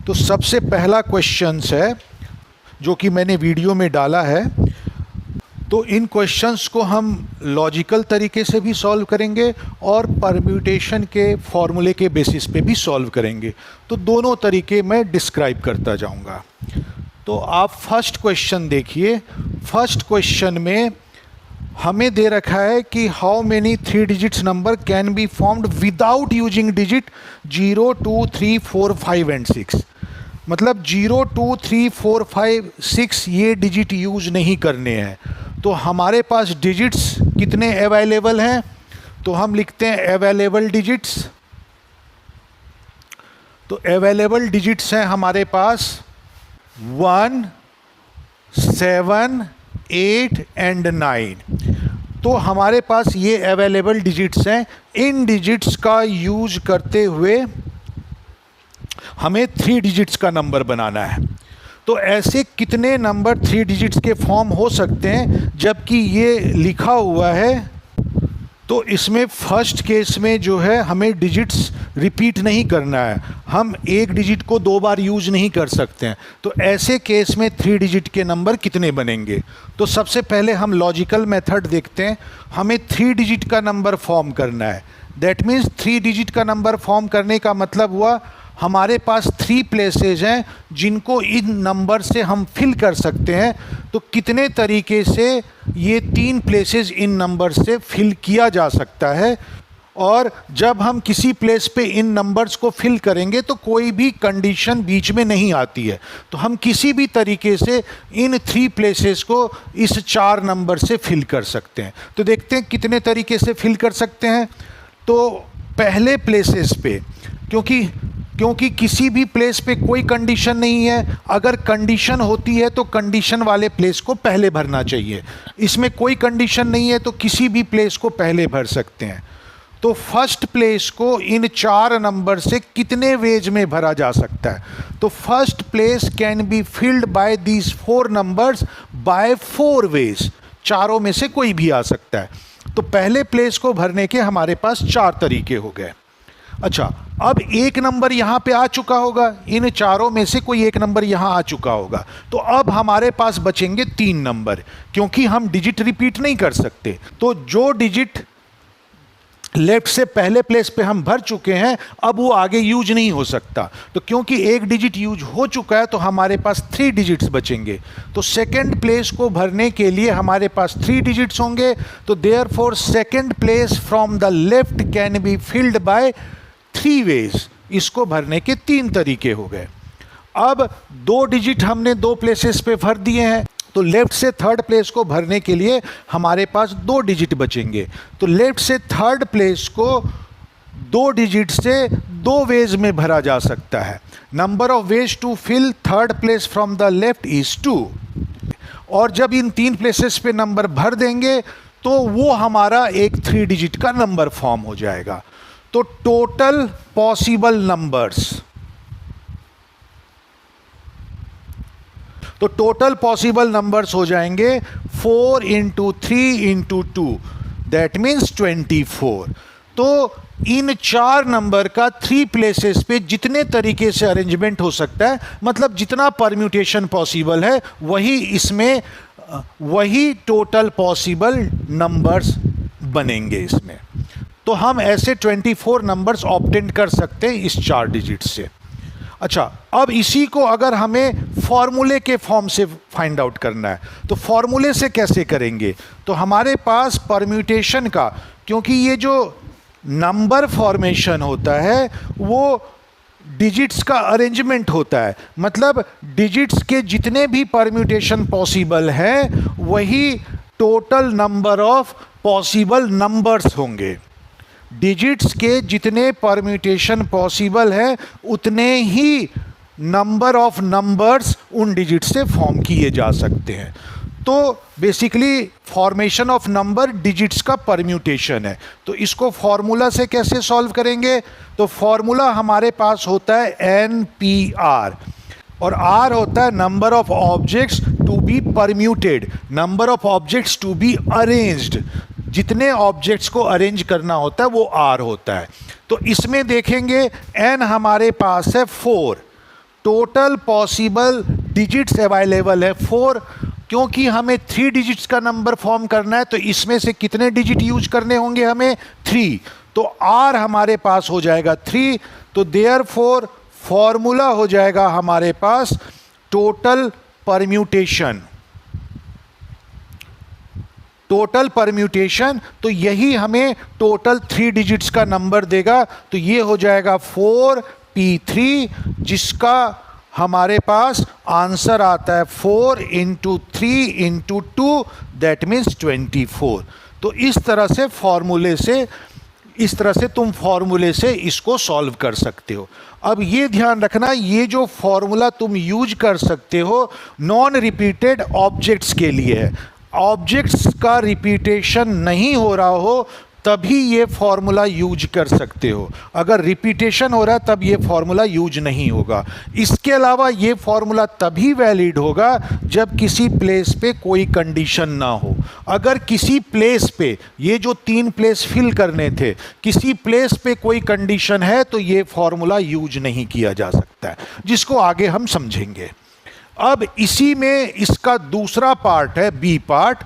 तो सबसे पहला क्वेश्चन है जो कि मैंने वीडियो में डाला है, तो इन क्वेश्चंस को हम लॉजिकल तरीके से भी सॉल्व करेंगे और परम्यूटेशन के फॉर्मूले के बेसिस पे भी सॉल्व करेंगे। तो दोनों तरीके मैं डिस्क्राइब करता जाऊंगा। तो आप फर्स्ट क्वेश्चन देखिए। फर्स्ट क्वेश्चन में हमें दे रखा है कि how many 3 digits number can be formed without using digit 0, 2, 3, 4, 5 and 6। मतलब 0, 2, 3, 4, 5, 6 ये डिजिट यूज नहीं करने हैं। तो हमारे पास डिजिट्स कितने अवेलेबल हैं, तो हम लिखते हैं अवेलेबल डिजिट्स। तो अवेलेबल डिजिट्स हैं हमारे पास 1, 7, 8 एंड 9। तो हमारे पास ये अवेलेबल डिजिट्स हैं। इन डिजिट्स का यूज करते हुए हमें 3 डिजिट्स का नंबर बनाना है। तो ऐसे कितने नंबर 3 डिजिट्स के फॉर्म हो सकते हैं जबकि ये लिखा हुआ है। तो इसमें फर्स्ट केस में जो है हमें डिजिट्स रिपीट नहीं करना है, हम एक डिजिट को 2 बार यूज नहीं कर सकते हैं। तो ऐसे केस में 3 डिजिट के नंबर कितने बनेंगे। तो सबसे पहले हम लॉजिकल मेथड देखते हैं। हमें 3 डिजिट का नंबर फॉर्म करना है। दैट मीन्स 3 डिजिट का नंबर फॉर्म करने का मतलब हुआ हमारे पास 3 प्लेसेज हैं जिनको इन नंबर से हम फिल कर सकते हैं। तो कितने तरीके से ये 3 प्लेसेज इन नंबर से फिल किया जा सकता है, और जब हम किसी प्लेस पे इन नंबर्स को फिल करेंगे तो कोई भी कंडीशन बीच में नहीं आती है। तो हम किसी भी तरीके से इन 3 प्लेसेस को इस 4 नंबर से फिल कर सकते हैं। तो देखते हैं कितने तरीके से फिल कर सकते हैं। तो पहले प्लेसेस पे क्योंकि किसी भी प्लेस पे कोई कंडीशन नहीं है, अगर कंडीशन होती है तो कंडीशन वाले प्लेस को पहले भरना चाहिए। इसमें कोई कंडीशन नहीं है तो किसी भी प्लेस को पहले भर सकते हैं। तो फर्स्ट प्लेस को इन 4 नंबर से कितने वेज में भरा जा सकता है। तो first place can be filled by these 4 numbers by 4 ways. चारों में से कोई भी आ सकता है। तो पहले प्लेस को भरने के हमारे पास 4 तरीके हो गए। अच्छा, अब एक नंबर यहाँ पे आ चुका होगा, इन चारों में से कोई एक नंबर यहाँ आ चुका होगा। तो अब हमारे पास बचेंगे 3 नंबर, क्योंकि हम डिजिट रिपीट नहीं कर सकते। तो जो डिजिट लेफ्ट से पहले प्लेस पे हम भर चुके हैं अब वो आगे यूज नहीं हो सकता। तो क्योंकि एक डिजिट यूज हो चुका है तो हमारे पास 3 डिजिट्स बचेंगे। तो सेकंड प्लेस को भरने के लिए हमारे पास 3 डिजिट्स होंगे। तो therefore second place from the left can be filled by 3 ways. इसको भरने के 3 तरीके हो गए। अब 2 डिजिट हमने 2 प्लेसेस पे भर दिए हैं। तो लेफ्ट से थर्ड प्लेस को भरने के लिए हमारे पास 2 डिजिट बचेंगे। तो लेफ्ट से थर्ड प्लेस को 2 डिजिट से 2 वेज में भरा जा सकता है। Number of ways to fill third place from the left is 2। और जब इन 3 प्लेसेस पे नंबर भर देंगे तो वो हमारा एक 3 डिजिट का नंबर फॉर्म हो जाएगा। तो टोटल पॉसिबल नंबर्स हो जाएंगे 4 × 3 × 2, दैट मीन्स 24। तो इन 4 नंबर का 3 प्लेसेस पे जितने तरीके से अरेंजमेंट हो सकता है, मतलब जितना परम्यूटेशन पॉसिबल है, वही टोटल पॉसिबल नंबर्स बनेंगे इसमें। तो हम ऐसे 24 नंबर्स ऑब्टेन कर सकते हैं इस 4 डिजिट से। अच्छा, अब इसी को अगर हमें फॉर्मूले के फॉर्म से फाइंड आउट करना है तो फॉर्मूले से कैसे करेंगे। तो हमारे पास परम्यूटेशन का, क्योंकि ये जो नंबर फॉर्मेशन होता है वो डिजिट्स का अरेंजमेंट होता है, मतलब डिजिट्स के जितने भी परम्यूटेशन पॉसिबल हैं वही total number of possible numbers होंगे। डिजिट्स के जितने परम्यूटेशन पॉसिबल है उतने ही नंबर ऑफ नंबर्स उन डिजिट से फॉर्म किए जा सकते हैं। तो basically formation of number digits का परम्यूटेशन है। तो इसको फॉर्मूला से कैसे सॉल्व करेंगे। तो फॉर्मूला हमारे पास होता है NPR, और R होता है number of objects to be permuted, number of objects to be arranged. जितने ऑब्जेक्ट्स को अरेंज करना होता है वो R होता है। तो इसमें देखेंगे N हमारे पास है 4, टोटल पॉसिबल डिजिट्स अवेलेबल है 4, क्योंकि हमें 3 डिजिट्स का नंबर फॉर्म करना है तो इसमें से कितने डिजिट यूज करने होंगे हमें 3, तो R हमारे पास हो जाएगा 3, तो देयरफॉर फॉर्मूला हो जाएगा हमारे पास टोटल परम्यूटेशन। टोटल परम्यूटेशन, तो यही हमें टोटल 3 डिजिट्स का नंबर देगा, तो ये हो जाएगा 4p3, जिसका हमारे पास आंसर आता है 4 × 3 × 2, दैट मीन्स 24। तो इस तरह से तुम फॉर्मूले से इसको सॉल्व कर सकते हो। अब ये ध्यान रखना, ये जो फॉर्मूला तुम यूज कर सकते हो नॉन रिपीटेड ऑब्जेक्ट्स के लिए है। ऑब्जेक्ट्स का रिपीटेशन नहीं हो रहा हो तभी ये फॉर्मूला यूज कर सकते हो, अगर रिपीटेशन हो रहा है तब ये फॉर्मूला यूज नहीं होगा। इसके अलावा ये फॉर्मूला तभी वैलिड होगा जब किसी प्लेस पे कोई कंडीशन ना हो। अगर किसी प्लेस पे, ये जो 3 प्लेस फिल करने थे, किसी प्लेस पे कोई कंडीशन है तो ये फॉर्मूला यूज नहीं किया जा सकता है, जिसको आगे हम समझेंगे। अब इसी में इसका दूसरा पार्ट है, बी पार्ट,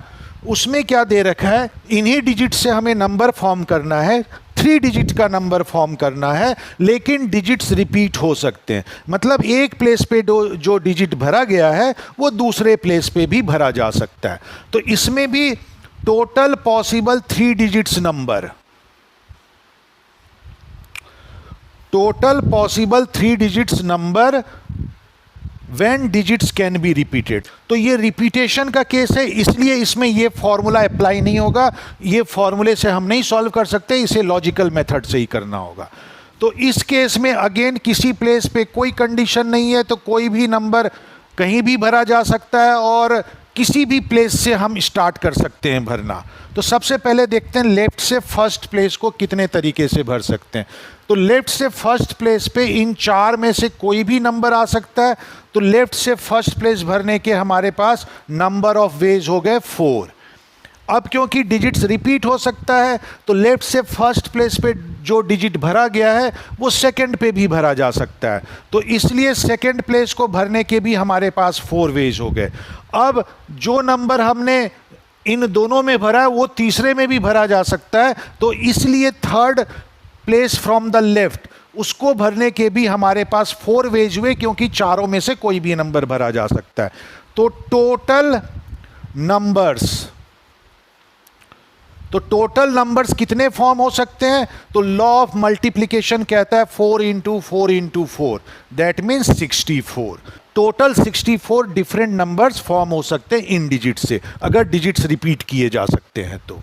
उसमें क्या दे रखा है, इन्हीं डिजिट से हमें नंबर फॉर्म करना है, 3 डिजिट का नंबर फॉर्म करना है, लेकिन डिजिट्स रिपीट हो सकते हैं। मतलब एक प्लेस पे जो डिजिट भरा गया है वो दूसरे प्लेस पे भी भरा जा सकता है। तो इसमें भी total possible 3 digits number, total possible 3 digits number when digits can be repeated। तो ये रिपीटेशन का केस है, इसलिए इसमें ये फॉर्मूला अप्लाई नहीं होगा, ये फॉर्मूले से हम नहीं सॉल्व कर सकते, इसे लॉजिकल मेथड से ही करना होगा। तो इस केस में अगेन किसी प्लेस पे कोई कंडीशन नहीं है तो कोई भी नंबर कहीं भी भरा जा सकता है और किसी भी प्लेस से हम स्टार्ट कर सकते हैं भरना। तो सबसे पहले देखते हैं लेफ्ट से फर्स्ट प्लेस को कितने तरीके से भर सकते हैं। तो लेफ्ट से फर्स्ट प्लेस पे इन 4 में से कोई भी नंबर आ सकता है, तो लेफ्ट से फर्स्ट प्लेस भरने के हमारे पास नंबर ऑफ वेज हो गए 4। अब क्योंकि डिजिट्स रिपीट हो सकता है तो लेफ्ट से फर्स्ट प्लेस पे जो डिजिट भरा गया है वो सेकंड पे भी भरा जा सकता है, तो इसलिए सेकंड प्लेस को भरने के भी हमारे पास 4 वेज हो गए। अब जो नंबर हमने इन दोनों में भरा है वो तीसरे में भी भरा जा सकता है, तो इसलिए third place from the left उसको भरने के भी हमारे पास 4 वेज हुए, क्योंकि चारों में से कोई भी नंबर भरा जा सकता है। तो टोटल नंबर्स कितने फॉर्म हो सकते हैं, तो लॉ ऑफ मल्टीप्लिकेशन कहता है 4 × 4 × 4, that means 64। Total 64 different numbers form हो सकते हैं इन डिजिट से, अगर डिजिट्स रिपीट किए जा सकते हैं तो।